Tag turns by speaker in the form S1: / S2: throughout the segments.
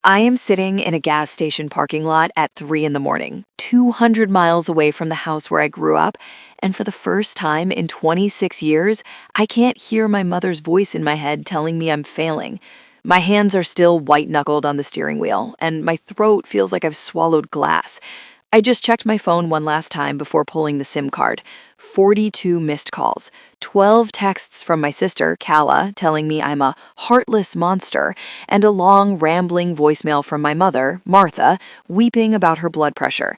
S1: I am sitting in a gas station parking lot at 3 in the morning, 200 miles away from the house where I grew up, and for the first time in 26 years, I can't hear my mother's voice in my head telling me I'm failing. My hands are still white-knuckled on the steering wheel, and my throat feels like I've swallowed glass. I just checked my phone one last time before pulling the SIM card. 42 missed calls, 12 texts from my sister, Kala, telling me I'm a heartless monster, and a long, rambling voicemail from my mother, Martha, weeping about her blood pressure.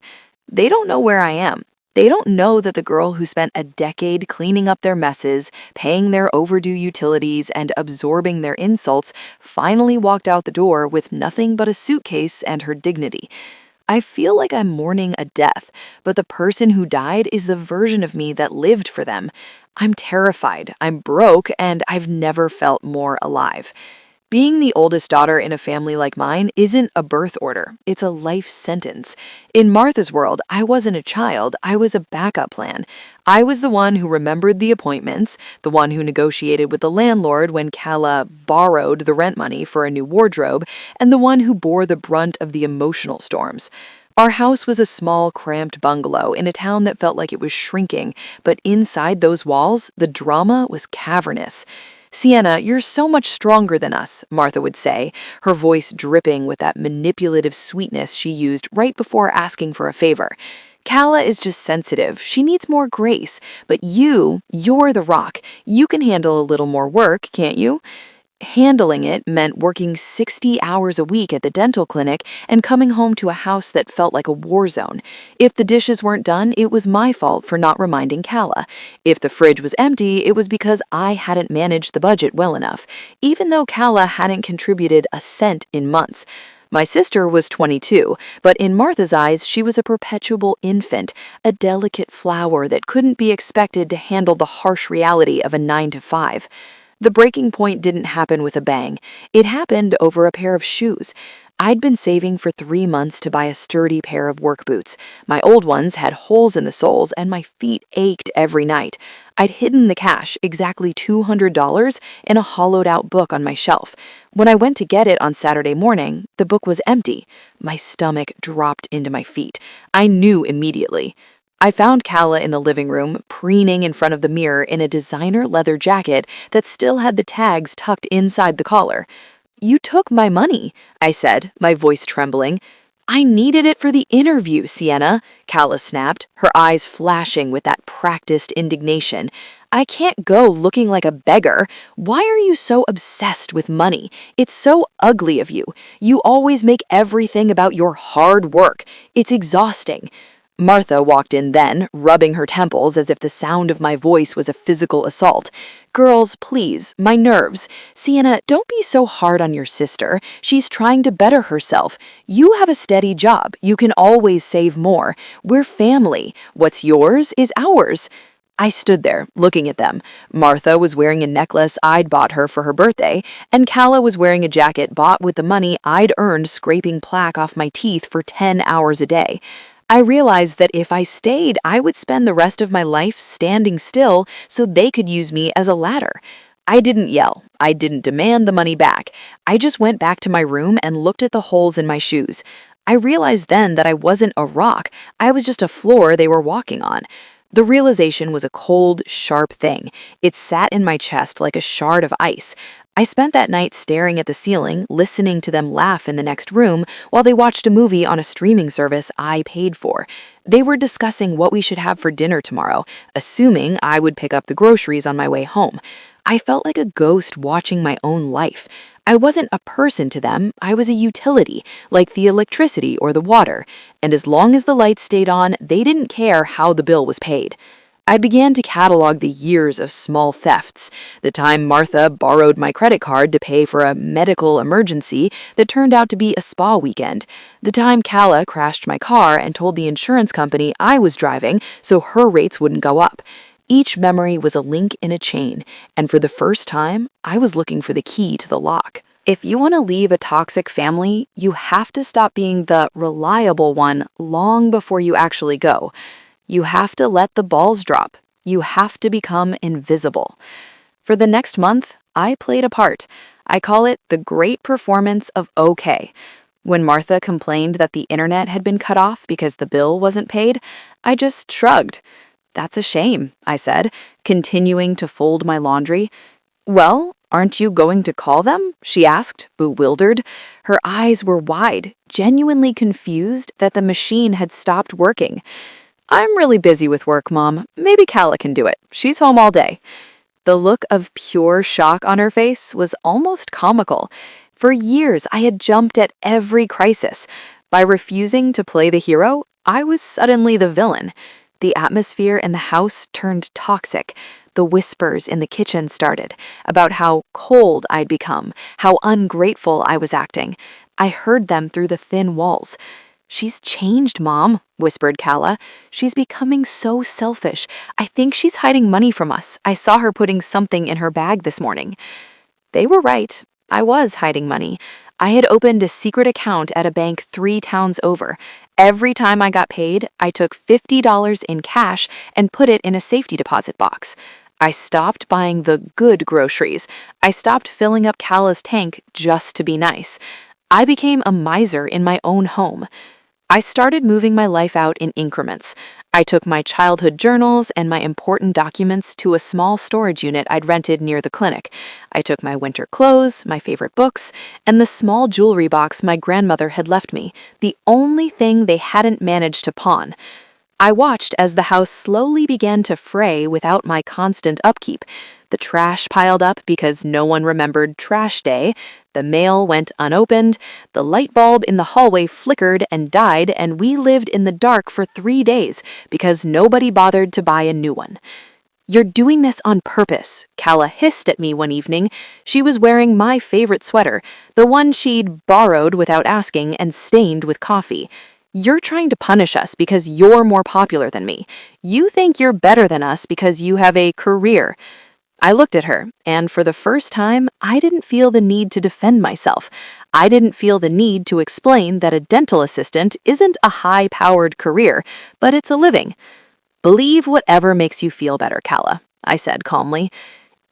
S1: They don't know where I am. They don't know that the girl who spent a decade cleaning up their messes, paying their overdue utilities, and absorbing their insults finally walked out the door with nothing but a suitcase and her dignity. I feel like I'm mourning a death, but the person who died is the version of me that lived for them. I'm terrified, I'm broke, and I've never felt more alive. Being the oldest daughter in a family like mine isn't a birth order, it's a life sentence. In Martha's world, I wasn't a child, I was a backup plan. I was the one who remembered the appointments, the one who negotiated with the landlord when Kala borrowed the rent money for a new wardrobe, and the one who bore the brunt of the emotional storms. Our house was a small, cramped bungalow in a town that felt like it was shrinking, but inside those walls, the drama was cavernous. "Sienna, you're so much stronger than us," Martha would say, her voice dripping with that manipulative sweetness she used right before asking for a favor. "Kala is just sensitive. She needs more grace. But you're the rock. You can handle a little more work, can't you?" Handling it meant working 60 hours a week at the dental clinic and coming home to a house that felt like a war zone. If the dishes weren't done, it was my fault for not reminding Kala. If the fridge was empty, it was because I hadn't managed the budget well enough, even though Kala hadn't contributed a cent in months. My sister was 22, but in Martha's eyes, she was a perpetual infant, a delicate flower that couldn't be expected to handle the harsh reality of a 9 to 5. The breaking point didn't happen with a bang. It happened over a pair of shoes. I'd been saving for 3 months to buy a sturdy pair of work boots. My old ones had holes in the soles, and my feet ached every night. I'd hidden the cash, exactly $200, in a hollowed-out book on my shelf. When I went to get it on Saturday morning, the book was empty. My stomach dropped into my feet. I knew immediately. I found Kala in the living room, preening in front of the mirror in a designer leather jacket that still had the tags tucked inside the collar. "You took my money," I said, my voice trembling. "I needed it for the interview, Sienna," Kala snapped, her eyes flashing with that practiced indignation. "I can't go looking like a beggar. Why are you so obsessed with money? It's so ugly of you. You always make everything about your hard work. It's exhausting." Martha walked in then, rubbing her temples as if the sound of my voice was a physical assault. "Girls, please, my nerves. Sienna, don't be so hard on your sister. She's trying to better herself. You have a steady job. You can always save more. We're family. What's yours is ours." I stood there, looking at them. Martha was wearing a necklace I'd bought her for her birthday, and Kala was wearing a jacket bought with the money I'd earned scraping plaque off my teeth for 10 hours a day. I realized that if I stayed, I would spend the rest of my life standing still so they could use me as a ladder. I didn't yell. I didn't demand the money back. I just went back to my room and looked at the holes in my shoes. I realized then that I wasn't a rock. I was just a floor they were walking on. The realization was a cold, sharp thing. It sat in my chest like a shard of ice. I spent that night staring at the ceiling, listening to them laugh in the next room while they watched a movie on a streaming service I paid for. They were discussing what we should have for dinner tomorrow, assuming I would pick up the groceries on my way home. I felt like a ghost watching my own life. I wasn't a person to them, I was a utility, like the electricity or the water, and as long as the lights stayed on, they didn't care how the bill was paid. I began to catalog the years of small thefts, the time Martha borrowed my credit card to pay for a medical emergency that turned out to be a spa weekend, the time Kala crashed my car and told the insurance company I was driving so her rates wouldn't go up. Each memory was a link in a chain, and for the first time, I was looking for the key to the lock. If you want to leave a toxic family, you have to stop being the reliable one long before you actually go. You have to let the balls drop. You have to become invisible. For the next month, I played a part. I call it the great performance of okay. When Martha complained that the internet had been cut off because the bill wasn't paid, I just shrugged. That's a shame, I said, continuing to fold my laundry. Well, aren't you going to call them? She asked, bewildered. Her eyes were wide, genuinely confused that the machine had stopped working. I'm really busy with work, Mom. Maybe Calla can do it. She's home all day. The look of pure shock on her face was almost comical. For years, I had jumped at every crisis. By refusing to play the hero, I was suddenly the villain. The atmosphere in the house turned toxic. The whispers in the kitchen started about how cold I'd become, how ungrateful I was acting. I heard them through the thin walls. "She's changed, Mom," whispered Calla. "She's becoming so selfish. I think she's hiding money from us. I saw her putting something in her bag this morning." They were right. I was hiding money. I had opened a secret account at a bank 3 towns over. Every time I got paid, I took $50 in cash and put it in a safety deposit box. I stopped buying the good groceries. I stopped filling up Calla's tank just to be nice. I became a miser in my own home. I started moving my life out in increments. I took my childhood journals and my important documents to a small storage unit I'd rented near the clinic. I took my winter clothes, my favorite books, and the small jewelry box my grandmother had left me, the only thing they hadn't managed to pawn. I watched as the house slowly began to fray without my constant upkeep. The trash piled up because no one remembered trash day. The mail went unopened. The light bulb in the hallway flickered and died, and we lived in the dark for 3 days because nobody bothered to buy a new one. "You're doing this on purpose," Calla hissed at me one evening. She was wearing my favorite sweater, the one she'd borrowed without asking and stained with coffee. "You're trying to punish us because you're more popular than me. You think you're better than us because you have a career." I looked at her, and for the first time, I didn't feel the need to defend myself. I didn't feel the need to explain that a dental assistant isn't a high-powered career, but it's a living. "Believe whatever makes you feel better, Calla," I said calmly.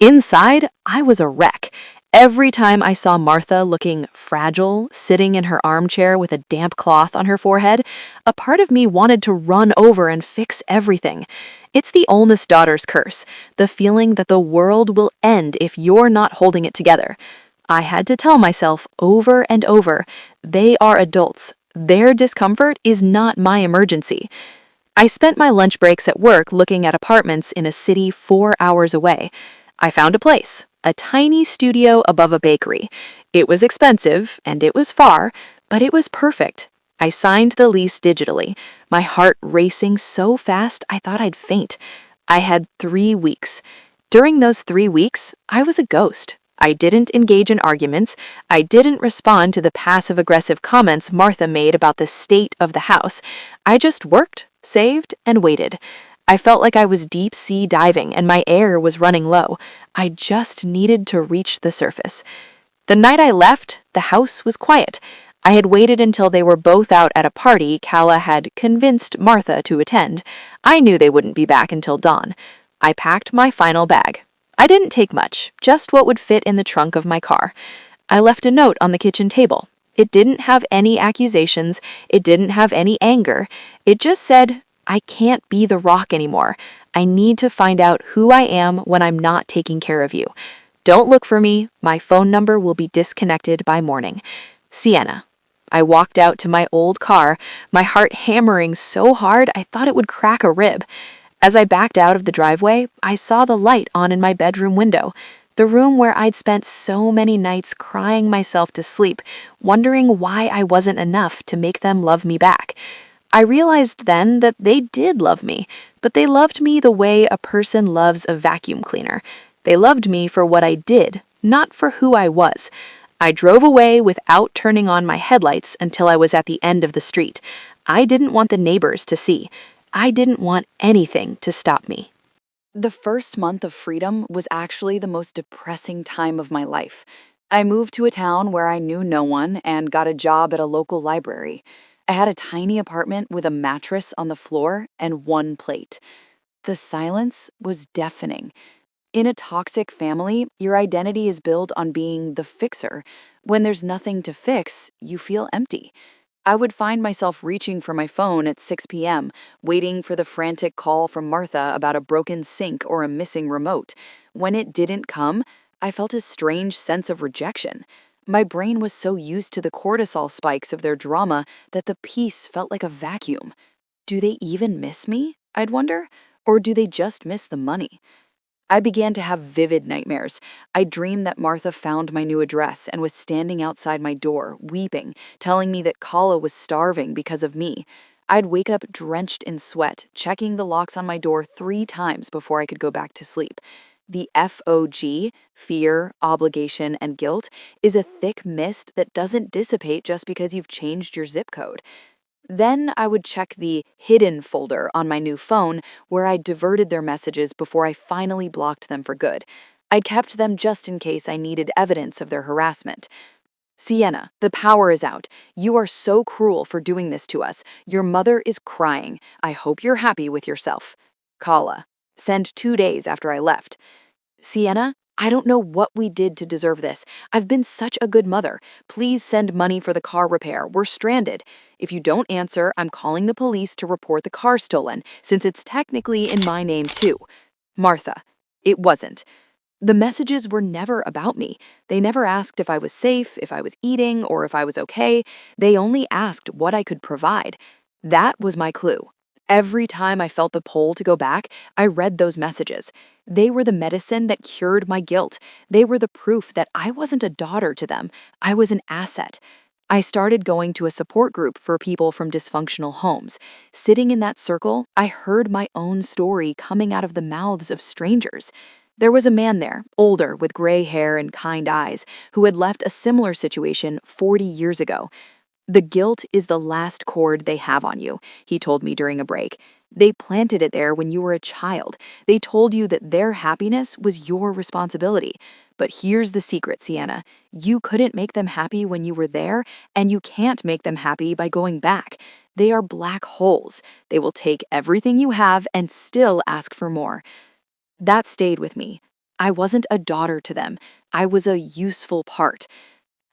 S1: Inside, I was a wreck. Every time I saw Martha looking fragile, sitting in her armchair with a damp cloth on her forehead, a part of me wanted to run over and fix everything. It's the oldest daughter's curse, the feeling that the world will end if you're not holding it together. I had to tell myself over and over, they are adults. Their discomfort is not my emergency. I spent my lunch breaks at work looking at apartments in a city 4 hours away. I found a place, a tiny studio above a bakery. It was expensive, and it was far, but it was perfect. I signed the lease digitally, my heart racing so fast I thought I'd faint. I had 3 weeks. During those 3 weeks, I was a ghost. I didn't engage in arguments. I didn't respond to the passive-aggressive comments Martha made about the state of the house. I just worked, saved, and waited. I felt like I was deep-sea diving and my air was running low. I just needed to reach the surface. The night I left, the house was quiet. I had waited until they were both out at a party Calla had convinced Martha to attend. I knew they wouldn't be back until dawn. I packed my final bag. I didn't take much, just what would fit in the trunk of my car. I left a note on the kitchen table. It didn't have any accusations. It didn't have any anger. It just said, "I can't be the rock anymore. I need to find out who I am when I'm not taking care of you. Don't look for me. My phone number will be disconnected by morning. Sienna." I walked out to my old car, my heart hammering so hard I thought it would crack a rib. As I backed out of the driveway, I saw the light on in my bedroom window, the room where I'd spent so many nights crying myself to sleep, wondering why I wasn't enough to make them love me back. I realized then that they did love me, but they loved me the way a person loves a vacuum cleaner. They loved me for what I did, not for who I was. I drove away without turning on my headlights until I was at the end of the street. I didn't want the neighbors to see. I didn't want anything to stop me. The first month of freedom was actually the most depressing time of my life. I moved to a town where I knew no one and got a job at a local library. I had a tiny apartment with a mattress on the floor and one plate. The silence was deafening. In a toxic family, your identity is built on being the fixer. When there's nothing to fix, you feel empty. I would find myself reaching for my phone at 6 p.m., waiting for the frantic call from Martha about a broken sink or a missing remote. When it didn't come, I felt a strange sense of rejection. My brain was so used to the cortisol spikes of their drama that the peace felt like a vacuum. Do they even miss me? I'd wonder. Or do they just miss the money? I began to have vivid nightmares. I dreamed that Martha found my new address and was standing outside my door, weeping, telling me that Kala was starving because of me. I'd wake up drenched in sweat, checking the locks on my door 3 times before I could go back to sleep. The FOG, fear, obligation, and guilt, is a thick mist that doesn't dissipate just because you've changed your zip code. Then I would check the hidden folder on my new phone where I diverted their messages before I finally blocked them for good. I'd kept them just in case I needed evidence of their harassment. Sienna, the power is out. You are so cruel for doing this to us. Your mother is crying. I hope you're happy with yourself. Kala. Send 2 days after I left. Sienna, I don't know what we did to deserve this. I've been such a good mother. Please send money for the car repair. We're stranded. If you don't answer, I'm calling the police to report the car stolen, since it's technically in my name too. Martha. It wasn't. The messages were never about me. They never asked if I was safe, if I was eating, or if I was okay. They only asked what I could provide. That was my clue. Every time I felt the pull to go back, I read those messages. They were the medicine that cured my guilt. They were the proof that I wasn't a daughter to them. I was an asset. I started going to a support group for people from dysfunctional homes. Sitting in that circle, I heard my own story coming out of the mouths of strangers. There was a man there, older, with gray hair and kind eyes, who had left a similar situation 40 years ago. The guilt is the last cord they have on you, he told me during a break. They planted it there when you were a child. They told you that their happiness was your responsibility. But here's the secret, Sienna. You couldn't make them happy when you were there, and you can't make them happy by going back. They are black holes. They will take everything you have and still ask for more. That stayed with me. I wasn't a daughter to them. I was a useful part.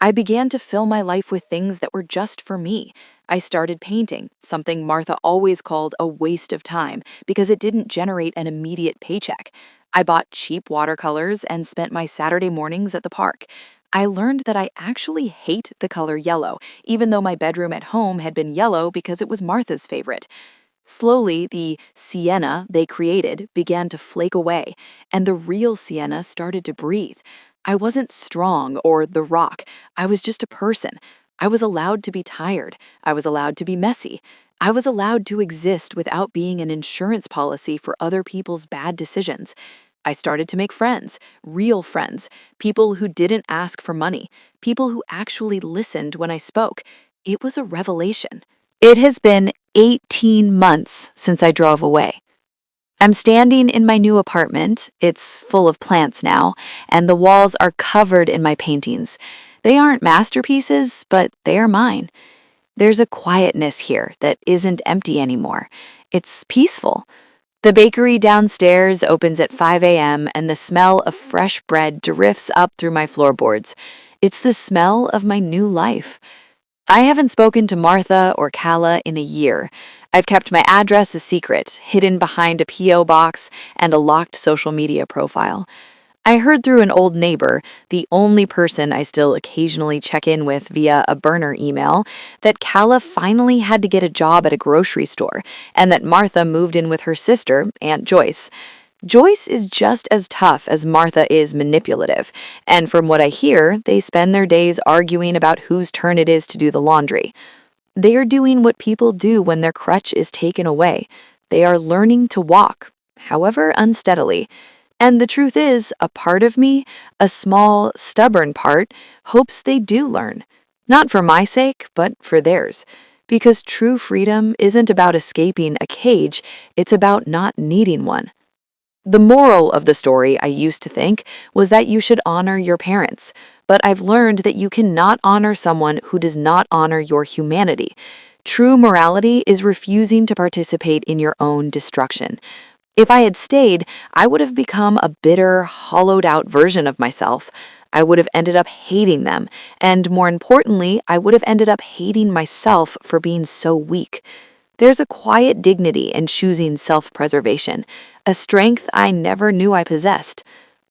S1: I began to fill my life with things that were just for me. I started painting, something Martha always called a waste of time because it didn't generate an immediate paycheck. I bought cheap watercolors and spent my Saturday mornings at the park. I learned that I actually hate the color yellow, even though my bedroom at home had been yellow because it was Martha's favorite. Slowly, the sienna they created began to flake away, and the real sienna started to breathe. I wasn't strong or the rock. I was just a person. I was allowed to be tired. I was allowed to be messy. I was allowed to exist without being an insurance policy for other people's bad decisions. I started to make friends, real friends, people who didn't ask for money, people who actually listened when I spoke. It was a revelation. It has been 18 months since I drove away. I'm standing in my new apartment. It's full of plants now, and the walls are covered in my paintings. They aren't masterpieces, but they are mine. There's a quietness here that isn't empty anymore. It's peaceful. The bakery downstairs opens at 5 a.m., and the smell of fresh bread drifts up through my floorboards. It's the smell of my new life. I haven't spoken to Martha or Kala in a year. I've kept my address a secret, hidden behind a P.O. box and a locked social media profile. I heard through an old neighbor, the only person I still occasionally check in with via a burner email, that Kala finally had to get a job at a grocery store, and that Martha moved in with her sister, Aunt Joyce. Joyce is just as tough as Martha is manipulative, and from what I hear, they spend their days arguing about whose turn it is to do the laundry. They are doing what people do when their crutch is taken away. They are learning to walk, however unsteadily. And the truth is, a part of me, a small, stubborn part, hopes they do learn. Not for my sake, but for theirs. Because true freedom isn't about escaping a cage, it's about not needing one. The moral of the story, I used to think, was that you should honor your parents, but I've learned that you cannot honor someone who does not honor your humanity. True morality is refusing to participate in your own destruction. If I had stayed, I would have become a bitter, hollowed out version of myself. I would have ended up hating them, and more importantly, I would have ended up hating myself for being so weak. There's a quiet dignity in choosing self preservation, a strength I never knew I possessed.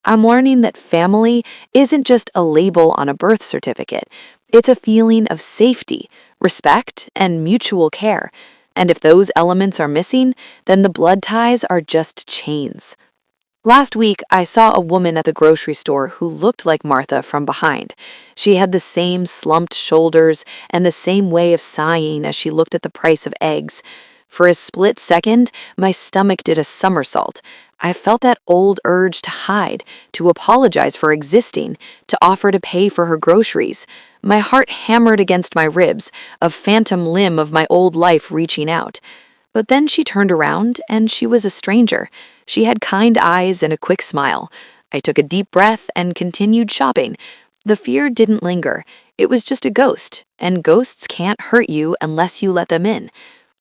S1: I'm learning that family isn't just a label on a birth certificate, it's a feeling of safety, respect, and mutual care. And if those elements are missing, then the blood ties are just chains. Last week, I saw a woman at the grocery store who looked like Martha from behind. She had the same slumped shoulders and the same way of sighing as she looked at the price of eggs. For a split second, my stomach did a somersault. I felt that old urge to hide, to apologize for existing, to offer to pay for her groceries. My heart hammered against my ribs, a phantom limb of my old life reaching out. But then she turned around, and she was a stranger. She had kind eyes and a quick smile. I took a deep breath and continued shopping. The fear didn't linger. It was just a ghost, and ghosts can't hurt you unless you let them in.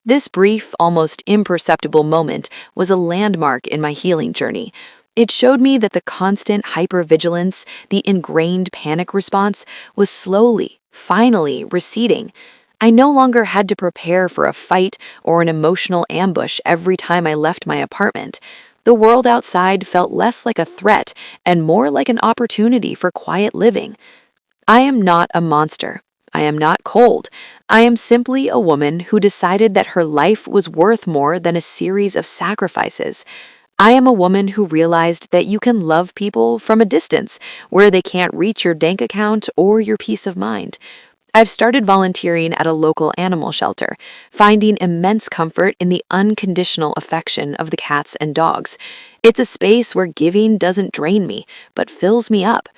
S1: This brief, almost imperceptible moment was a landmark in my healing journey. It showed me that the constant hypervigilance, the ingrained panic response, was slowly, finally receding. I no longer had to prepare for a fight or an emotional ambush every time I left my apartment. The world outside felt less like a threat and more like an opportunity for quiet living. I am not a monster. I am not cold. I am simply a woman who decided that her life was worth more than a series of sacrifices. I am a woman who realized that you can love people from a distance where they can't reach your bank account or your peace of mind. I've started volunteering at a local animal shelter, finding immense comfort in the unconditional affection of the cats and dogs. It's a space where giving doesn't drain me, but fills me up.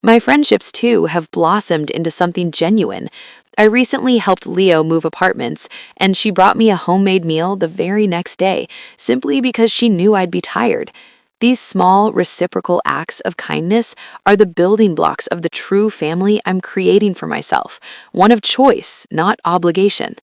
S1: My friendships, too, have blossomed into something genuine. I recently helped Leo move apartments, and she brought me a homemade meal the very next day, simply because she knew I'd be tired. These small, reciprocal acts of kindness are the building blocks of the true family I'm creating for myself, one of choice, not obligation.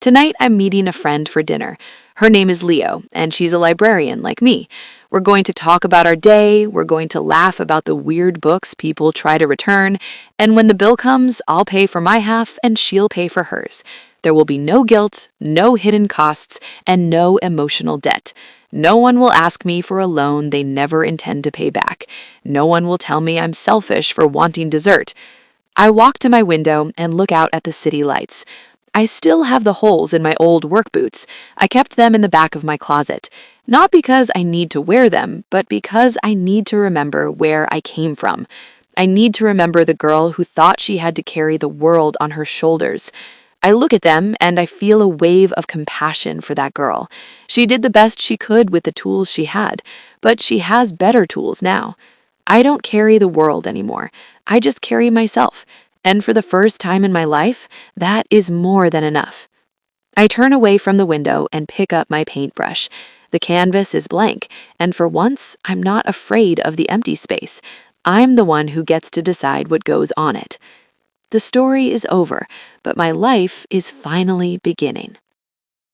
S1: Tonight, I'm meeting a friend for dinner. Her name is Leo, and she's a librarian like me. We're going to talk about our day, we're going to laugh about the weird books people try to return, and when the bill comes, I'll pay for my half and she'll pay for hers. There will be no guilt, no hidden costs, and no emotional debt. No one will ask me for a loan they never intend to pay back. No one will tell me I'm selfish for wanting dessert. I walk to my window and look out at the city lights. I still have the holes in my old work boots. I kept them in the back of my closet. Not because I need to wear them, but because I need to remember where I came from. I need to remember the girl who thought she had to carry the world on her shoulders. I look at them and I feel a wave of compassion for that girl. She did the best she could with the tools she had, but she has better tools now. I don't carry the world anymore. I just carry myself. And for the first time in my life, that is more than enough. I turn away from the window and pick up my paintbrush. The canvas is blank, and for once, I'm not afraid of the empty space. I'm the one who gets to decide what goes on it. The story is over, but my life is finally beginning.